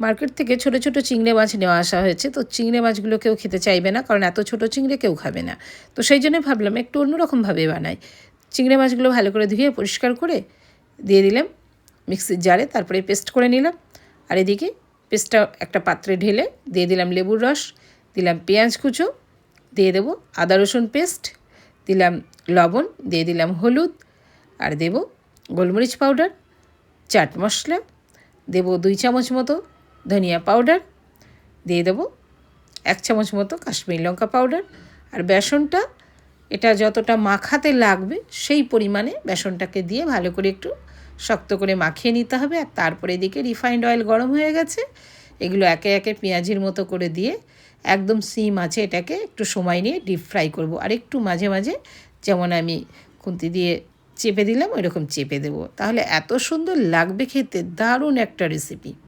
Market থেকে ছোট ছোট চিংড়ি মাছ নেওয়া আসা হয়েছে। তো চিংড়ি মাছগুলো কেউ খেতে চাইবে না, কারণ এত ছোট চিংড়ি কেউ খাবে না। তো সেই জন্যই ভাবলাম একটু অন্যরকমভাবে বানাই। চিংড়ি মাছগুলো ভালো করে ধুয়ে পরিষ্কার করে দিয়ে দিলাম মিক্সির জারে, তারপরে পেস্ট করে নিলাম। আর এদিকে পেস্টটা একটা পাত্রে ঢেলে দিয়ে দিলাম লেবুর রস, দিলাম পেঁয়াজ কুচো, দিয়ে দেবো আদা রসুন পেস্ট, দিলাম লবণ, দিয়ে দিলাম হলুদ, আর দেব গোলমরিচ পাউডার, চাট মশলা, দেব 2 চামচ মতো ধনিয়া পাউডার, দিয়ে দেবো 1 চামচ মতো কাশ্মীরি লঙ্কা পাউডার। আর বেসনটা এটা যতটা মাখাতে লাগবে সেই পরিমাণে বেসনটাকে দিয়ে ভালো করে একটু শক্ত করে মাখিয়ে নিতে হবে। আর তারপরে এদিকে রিফাইন্ড অয়েল গরম হয়ে গেছে, এগুলো একে একে পেঁয়াজির মতো করে দিয়ে একদম সিম আছে এটাকে একটু সময় নিয়ে ডিপ ফ্রাই করব। আর একটু মাঝে মাঝে যেমন আমি খুন্তি দিয়ে চেপে দিলাম ওইরকম চেপে দেবো, তাহলে এত সুন্দর লাগবে খেতে, দারুণ একটা রেসিপি।